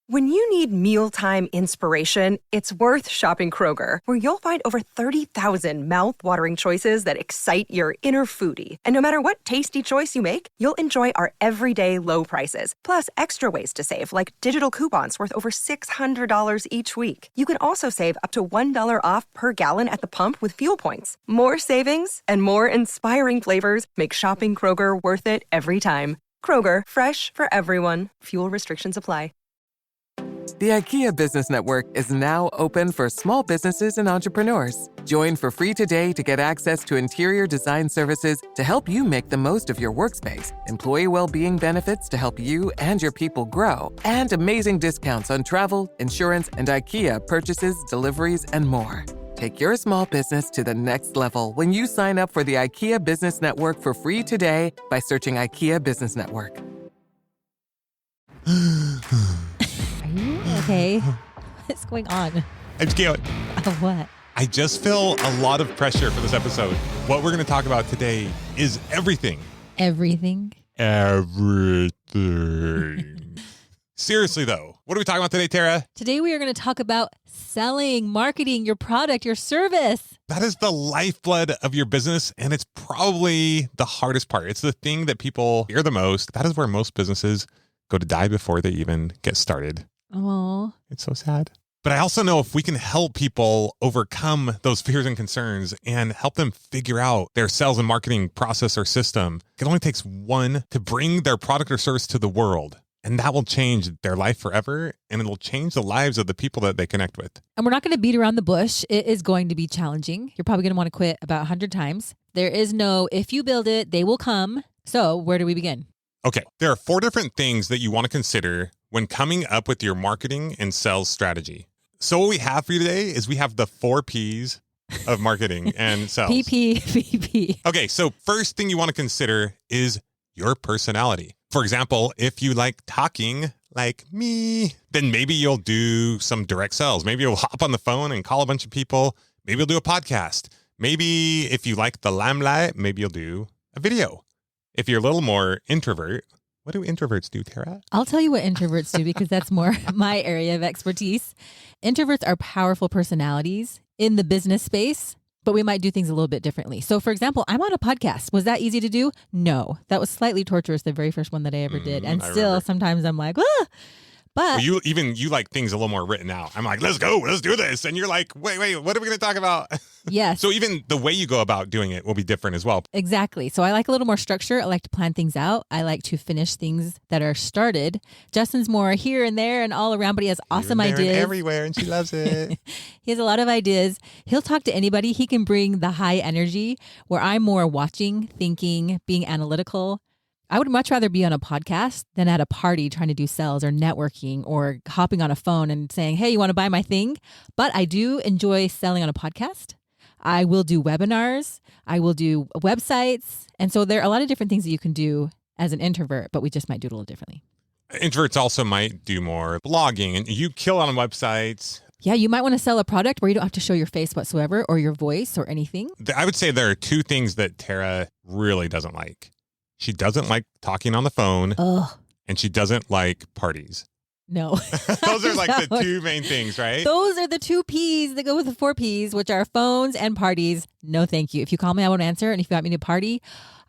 When you need mealtime inspiration, it's worth shopping Kroger, where you'll find over 30,000 mouth-watering choices that excite your inner foodie. And no matter what tasty choice you make, you'll enjoy our everyday low prices, plus extra ways to save, like digital coupons worth over $600 each week. You can also save up to $1 off per gallon at the pump with fuel points. More savings and more inspiring flavors make shopping Kroger worth it every time. Kroger, fresh for everyone. Fuel restrictions apply. The IKEA Business Network is now open for small businesses and entrepreneurs. Join for free today to get access to interior design services to help you make the most of your workspace, employee well-being benefits to help you and your people grow, and amazing discounts on travel, insurance, and IKEA purchases, deliveries, and more. Take your small business to the next level when you sign up for the IKEA Business Network for free today by searching IKEA Business Network. Okay. What's going on? I'm scared. What? I just feel a lot of pressure for this episode. What we're going to talk about today is everything. Everything? Everything. Seriously, though, what are we talking about today, Tara? Today we are going to talk about selling, marketing your product, your service. That is the lifeblood of your business, and it's probably the hardest part. It's the thing that people fear the most. That is where most businesses go to die before they even get started. Oh, It's so sad. But I also know if we can help people overcome those fears and concerns and help them figure out their sales and marketing process or system, it only takes one to bring their product or service to the world. And that will change their life forever, and it'll change the lives of the people that they connect with. and we're not going to beat around the bush. It is going to be challenging. You're probably going to want to quit about 100 times. There is no, if you build it, they will come. So where do we begin? Okay, there are 4 different things that you want to consider when coming up with your marketing and sales strategy. So what we have for you today is we have the 4 Ps of marketing and sales. PP. Okay, so first thing you want to consider is your personality. For example, if you like talking like me, then maybe you'll do some direct sales. Maybe you'll hop on the phone and call a bunch of people. Maybe you'll do a podcast. Maybe if you like the limelight, maybe you'll do a video. If you're a little more introvert, what do introverts do, Tara? I'll tell you what introverts do because that's more my area of expertise. Introverts are powerful personalities in the business space, but we might do things a little bit differently. So for example, I'm on a podcast. Was that easy to do? No, that was slightly torturous, the very first one that I ever did. And I still remember. sometimes I'm like, ah. But Well, you like things a little more written out. I'm like, let's go, let's do this. And you're like, wait, what are we going to talk about? yes. So even the way you go about doing it will be different as well. Exactly. So I like a little more structure. I like to plan things out. I like to finish things that are started. Justin's more here and there and all around, but he has awesome Here and there and ideas. everywhere, and she loves it. He has a lot of ideas. He'll talk to anybody. He can bring the high energy where I'm more watching, thinking, being analytical. I would much rather be on a podcast than at a party trying to do sales or networking or hopping on a phone and saying, hey, you want to buy my thing? But I do enjoy selling on a podcast. I will do webinars. I will do websites. And so there are a lot of different things that you can do as an introvert, but we just might do it a little differently. Introverts also might do more blogging, and you kill on websites. Yeah, you might want to sell a product where you don't have to show your face whatsoever or your voice or anything. I would say there are 2 things that Tara really doesn't like. She doesn't like talking on the phone, Ugh, and she doesn't like parties. no. Those are like the 2 main things, right? Those are the 2 Ps that go with the 4 Ps, which are phones and parties. No, thank you. If you call me, I won't answer. And if you want me to party,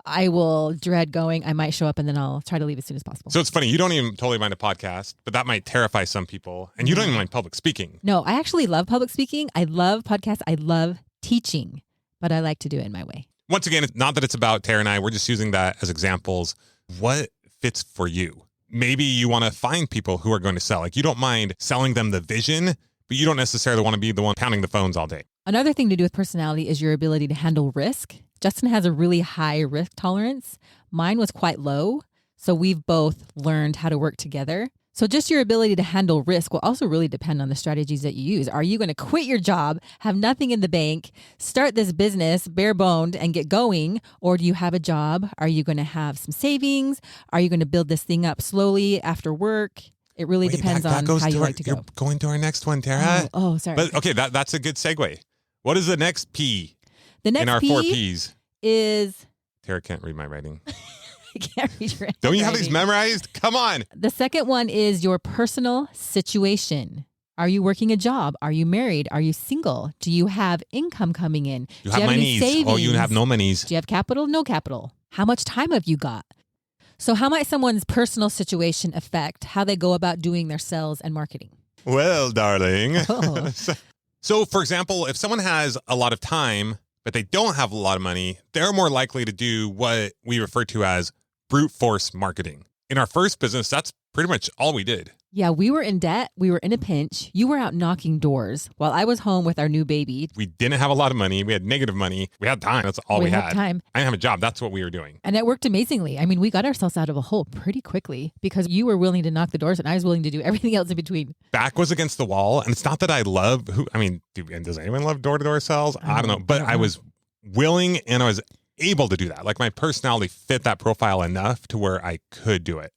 I will dread going. I might show up and then I'll try to leave as soon as possible. So it's funny. You don't even totally mind a podcast, but that might terrify some people. And you don't even mind public speaking. No, I actually love public speaking. I love podcasts. I love teaching, but I like to do it in my way. Once again, it's not that it's about Tara and I. We're just using that as examples. What fits for you? Maybe you want to find people who are going to sell. Like you don't mind selling them the vision, but you don't necessarily want to be the one pounding the phones all day. Another thing to do with personality is your ability to handle risk. Justin has a really high risk tolerance. Mine was quite low. So we've both learned how to work together. So just your ability to handle risk will also really depend on the strategies that you use. Are you going to quit your job, have nothing in the bank, start this business bare boned and get going? Or do you have a job? Are you going to have some savings? Are you going to build this thing up slowly after work? It really depends on how you like to go. You're going to our next one, Tara. Oh, sorry. But okay, that's a good segue. What is the next P The next in our P 4 Ps? is Tara can't read my writing. I can't read your Don't you have these handwriting. memorized? Come on. The second one is your personal situation. Are you working a job? Are you married? Are you single? Do you have income coming in? You Do have any monies. savings? Oh, you have no monies. Do you have capital? No capital. How much time have you got? So how might someone's personal situation affect how they go about doing their sales and marketing? Well, darling. Oh. So, for example, if someone has a lot of time, but they don't have a lot of money, they're more likely to do what we refer to as brute force marketing. In our first business, that's pretty much all we did. Yeah, we were in debt. We were in a pinch. You were out knocking doors while I was home with our new baby. We didn't have a lot of money. We had negative money. We had time. That's all we had. Time. I didn't have a job. That's what we were doing. And it worked amazingly. I mean, we got ourselves out of a hole pretty quickly because you were willing to knock the doors and I was willing to do everything else in between. Back was against the wall. And it's not that I love does anyone love door-to-door sales? I don't know. But I was willing and I was able to do that. Like my personality fit that profile enough to where I could do it.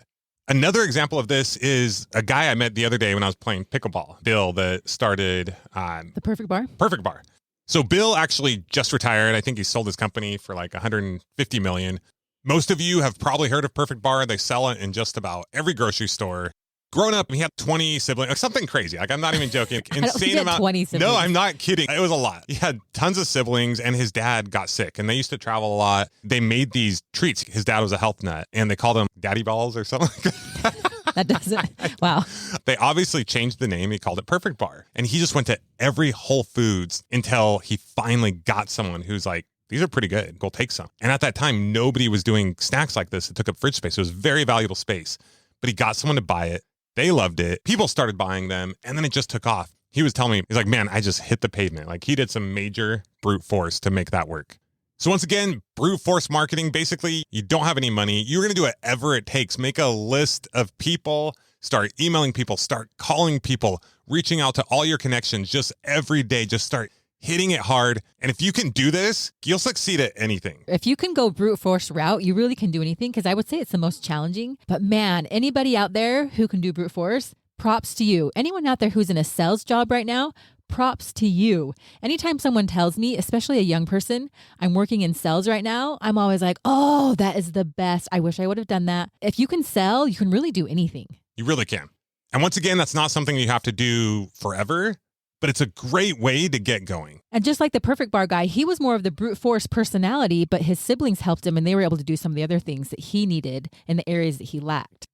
Another example of this is a guy I met the other day when I was playing pickleball, Bill, that started The Perfect Bar? Perfect Bar. So Bill actually just retired. I think he sold his company for like $150 million. Most of you have probably heard of Perfect Bar. They sell it in just about every grocery store. Growing up, he had 20 siblings, like something crazy. Like I'm not even joking. I don't think he had 20 siblings. No, I'm not kidding. It was a lot. He had tons of siblings and his dad got sick and they used to travel a lot. They made these treats. His dad was a health nut and they called them daddy balls or something like that. That doesn't, wow. They obviously changed the name. He called it Perfect Bar. And he just went to every Whole Foods until he finally got someone who's like, these are pretty good. Go take some. And at that time, nobody was doing snacks like this. It took up fridge space. It was very valuable space. But he got someone to buy it. They loved it. People started buying them. And then it just took off. He was telling me, he's like, man, I just hit the pavement. Like he did some major brute force to make that work. So once again, brute force marketing, basically, you don't have any money. You're going to do whatever it takes. Make a list of people, start emailing people, start calling people, reaching out to all your connections just every day. Just start hitting it hard. And if you can do this, you'll succeed at anything. If you can go brute force route, you really can do anything because I would say it's the most challenging. But man, anybody out there who can do brute force, props to you. Anyone out there who's in a sales job right now, props to you. Anytime someone tells me, especially a young person, I'm working in sales right now, I'm always like, oh, that is the best. I wish I would have done that. If you can sell, you can really do anything. You really can. And once again, that's not something you have to do forever, but it's a great way to get going. And just like the Perfect Bar guy, he was more of the brute force personality, but his siblings helped him and they were able to do some of the other things that he needed in the areas that he lacked.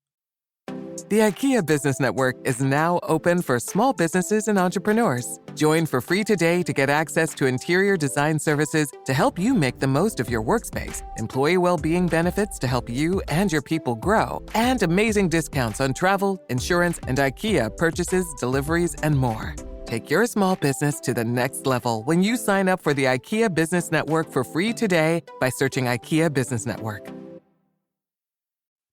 The IKEA Business Network is now open for small businesses and entrepreneurs. Join for free today to get access to interior design services to help you make the most of your workspace, employee well-being benefits to help you and your people grow, and amazing discounts on travel, insurance, and IKEA purchases, deliveries, and more. Take your small business to the next level when you sign up for the IKEA Business Network for free today by searching IKEA Business Network.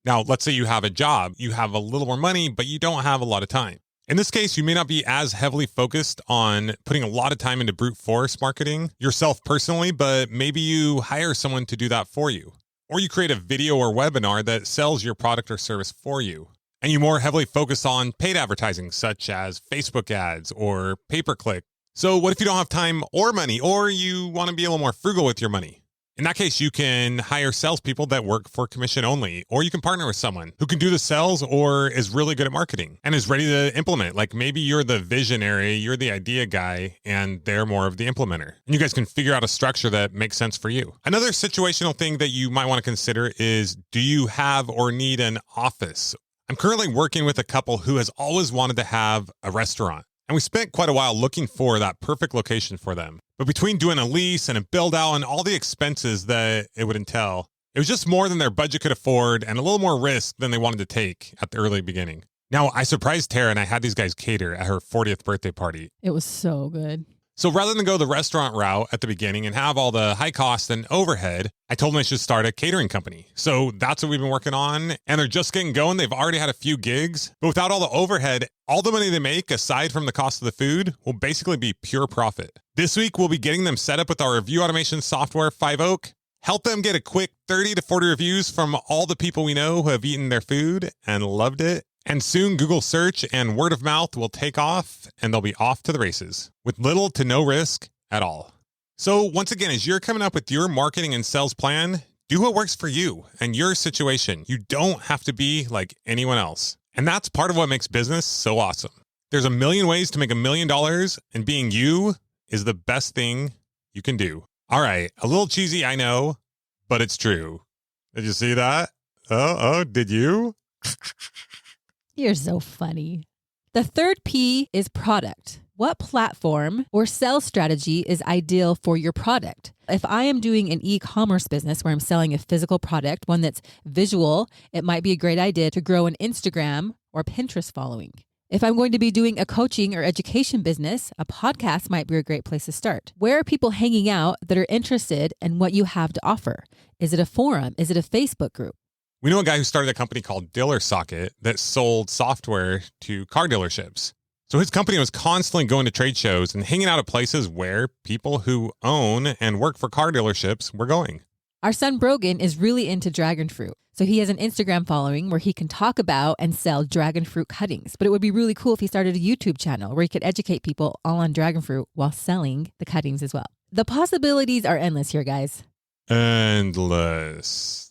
Now, let's say you have a job, you have a little more money, but you don't have a lot of time. In this case, you may not be as heavily focused on putting a lot of time into brute force marketing yourself personally, but maybe you hire someone to do that for you. Or you create a video or webinar that sells your product or service for you. And you more heavily focus on paid advertising, such as Facebook ads or pay-per-click. So what if you don't have time or money, or you want to be a little more frugal with your money? In that case, you can hire salespeople that work for commission only, or you can partner with someone who can do the sales or is really good at marketing and is ready to implement. Like maybe you're the visionary, you're the idea guy, and they're more of the implementer. And you guys can figure out a structure that makes sense for you. Another situational thing that you might want to consider is, do you have or need an office? I'm currently working with a couple who has always wanted to have a restaurant. And we spent quite a while looking for that perfect location for them. But between doing a lease and a build out and all the expenses that it would entail, it was just more than their budget could afford and a little more risk than they wanted to take at the early beginning. Now, I surprised Tara and I had these guys cater at her 40th birthday party. It was so good. So rather than go the restaurant route at the beginning and have all the high cost and overhead, I told them they should start a catering company. So that's what we've been working on. And they're just getting going. They've already had a few gigs, but without all the overhead, all the money they make aside from the cost of the food will basically be pure profit. This week, we'll be getting them set up with our review automation software, Five Oak, help them get a quick 30 to 40 reviews from all the people we know who have eaten their food and loved it. And soon Google search and word of mouth will take off and they'll be off to the races with little to no risk at all. So once again, as you're coming up with your marketing and sales plan, Do what works for you and your situation. You don't have to be like anyone else. And that's part of what makes business so awesome. There's a million ways to make $1 million, and being you is the best thing you can do. All right, a little cheesy, I know, but it's true. Did you see that? Oh, did you? You're so funny. The third P is product. What platform or sales strategy is ideal for your product? If I am doing an e-commerce business where I'm selling a physical product, one that's visual, it might be a great idea to grow an Instagram or Pinterest following. If I'm going to be doing a coaching or education business, a podcast might be a great place to start. Where are people hanging out that are interested in what you have to offer? Is it a forum? Is it a Facebook group? We know a guy who started a company called Dealer Socket that sold software to car dealerships. So his company was constantly going to trade shows and hanging out at places where people who own and work for car dealerships were going. Our son Brogan is really into dragon fruit. So he has an Instagram following where he can talk about and sell dragon fruit cuttings. But it would be really cool if he started a YouTube channel where he could educate people all on dragon fruit while selling the cuttings as well. The possibilities are endless here, guys. Endless.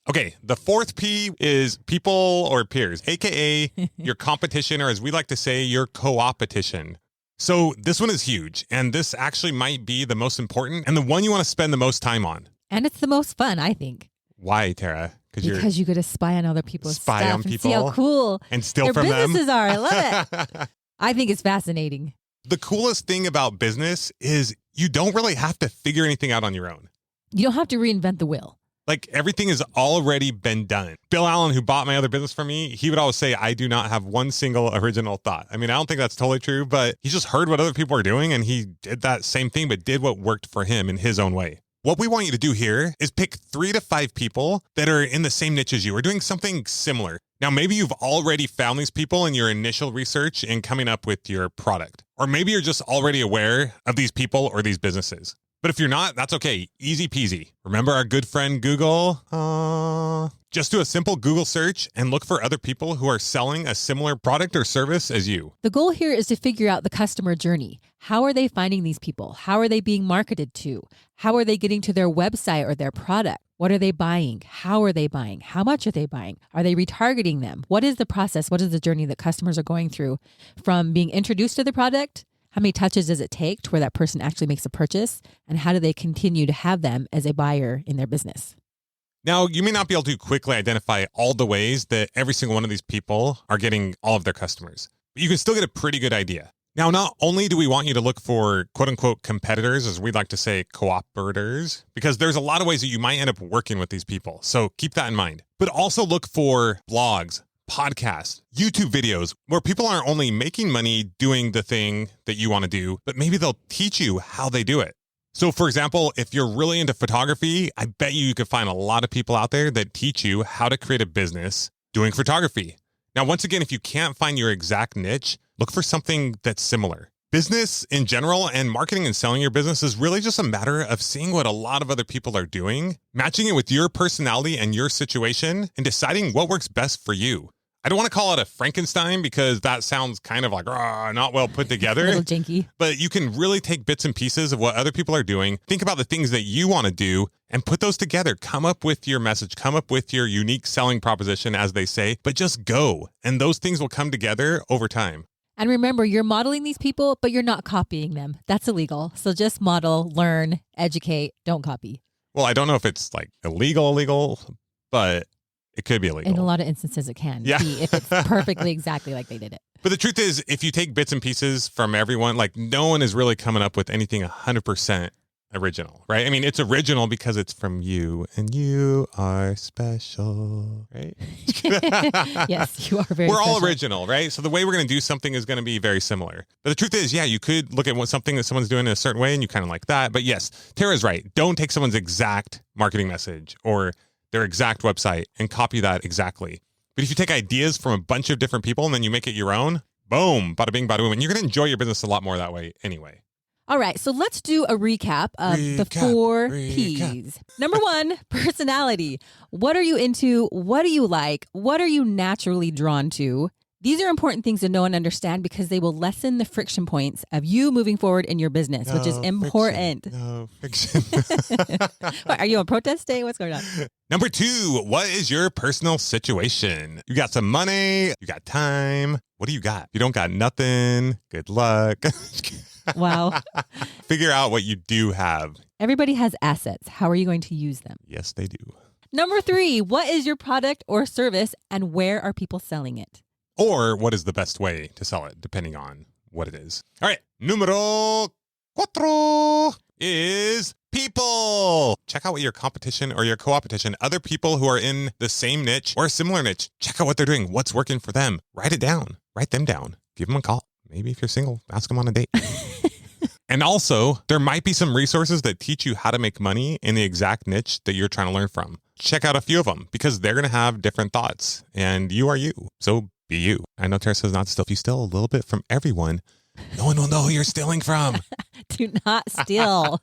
Okay, the fourth P is people or peers, aka your competition, or as we like to say, your co-opetition. So this one is huge, and this actually might be the most important and the one you want to spend the most time on. And it's the most fun, I think. Why, Tara? Because you get to spy on other people's spy stuff on and people see how cool and steal their from them. businesses are. I love it. I think it's fascinating. The coolest thing about business is you don't really have to figure anything out on your own. You don't have to reinvent the wheel. Like everything has already been done. Bill Allen, who bought my other business from me, he would always say, I do not have one single original thought. I mean, I don't think that's totally true, but he just heard what other people are doing and he did that same thing, but did what worked for him in his own way. What we want you to do here is pick 3 to 5 people that are in the same niche as you or doing something similar. Now, maybe you've already found these people in your initial research and coming up with your product, or maybe you're just already aware of these people or these businesses. But if you're not, that's okay. Easy peasy. Remember our good friend Google? Just do a simple Google search and look for other people who are selling a similar product or service as you. The goal here is to figure out the customer journey. How are they finding these people? How are they being marketed to? How are they getting to their website or their product? What are they buying? How are they buying? How much are they buying? Are they retargeting them? What is the process? What is the journey that customers are going through from being introduced to the product? How many touches does it take to where that person actually makes a purchase? And how do they continue to have them as a buyer in their business? Now, you may not be able to quickly identify all the ways that every single one of these people are getting all of their customers, but you can still get a pretty good idea. Now, not only do we want you to look for quote unquote competitors, as we'd like to say, cooperators, because there's a lot of ways that you might end up working with these people. So keep that in mind, but also look for blogs, podcasts, YouTube videos where people aren't only making money doing the thing that you want to do, but maybe they'll teach you how they do it. So for example, if you're really into photography, I bet you could find a lot of people out there that teach you how to create a business doing photography. Now, once again, if you can't find your exact niche, look for something that's similar. Business in general and marketing and selling your business is really just a matter of seeing what a lot of other people are doing, matching it with your personality and your situation, and deciding what works best for you. I don't want to call it a Frankenstein because that sounds kind of like not well put together. A little janky. But you can really take bits and pieces of what other people are doing, think about the things that you want to do, and put those together. Come up with your message, come up with your unique selling proposition, as they say, but just go. And those things will come together over time. And remember, you're modeling these people, but you're not copying them. That's illegal. So just model, learn, educate, don't copy. Well, I don't know if it's like illegal, but it could be illegal. In a lot of instances, it can be if it's perfectly exactly like they did it. But the truth is, if you take bits and pieces from everyone, like no one is really coming up with anything 100% original, right? I mean, it's original because it's from you and you are special, right? Yes, you are very We're all special. original, right? So the way we're going to do something is going to be very similar. But the truth is, yeah, you could look at something that someone's doing in a certain way and you kind of like that. But yes, Tara's right. Don't take someone's exact marketing message or their exact website and copy that exactly. But if you take ideas from a bunch of different people and then you make it your own, boom, bada bing, bada boom, and you're going to enjoy your business a lot more that way anyway. All right, so let's do a recap of the 4 Ps. Number 1, personality. What are you into? What do you like? What are you naturally drawn to? These are important things to know and understand because they will lessen the friction points of you moving forward in your business, which is important. No fiction. What, are you on protest day? What's going on? Number 2, what is your personal situation? You got some money, you got time. What do you got? You don't got nothing. Good luck. Wow. Figure out what you do have. Everybody has assets. How are you going to use them? Yes, they do. Number 3, what is your product or service and where are people selling it? Or what is the best way to sell it, depending on what it is. All right. Numero 4 is people. Check out what your competition or your co-opetition, other people who are in the same niche or a similar niche, check out what they're doing, what's working for them. Write it down. Write them down. Give them a call. Maybe if you're single, ask them on a date. And also, there might be some resources that teach you how to make money in the exact niche that you're trying to learn from. Check out a few of them because they're going to have different thoughts and you are you. So be you. I know Tara says not to steal. If you steal a little bit from everyone, no one will know who you're stealing from. Do not steal.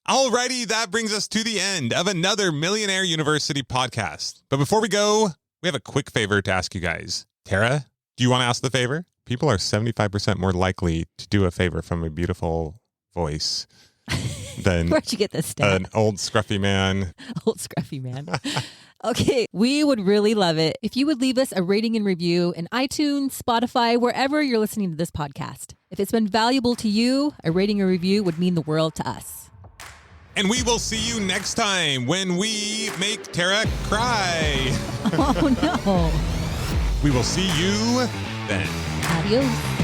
Alrighty, that brings us to the end of another Millionaire University podcast. But before we go, we have a quick favor to ask you guys. Tara, do you want to ask the favor? People are 75% more likely to do a favor from a beautiful voice than Where'd you get this stat? an old scruffy man. Old scruffy man. Okay, we would really love it if you would leave us a rating and review in iTunes, Spotify, wherever you're listening to this podcast. If it's been valuable to you, a rating or review would mean the world to us. And we will see you next time when we make Tara cry. Oh no. We will see you then. Adios.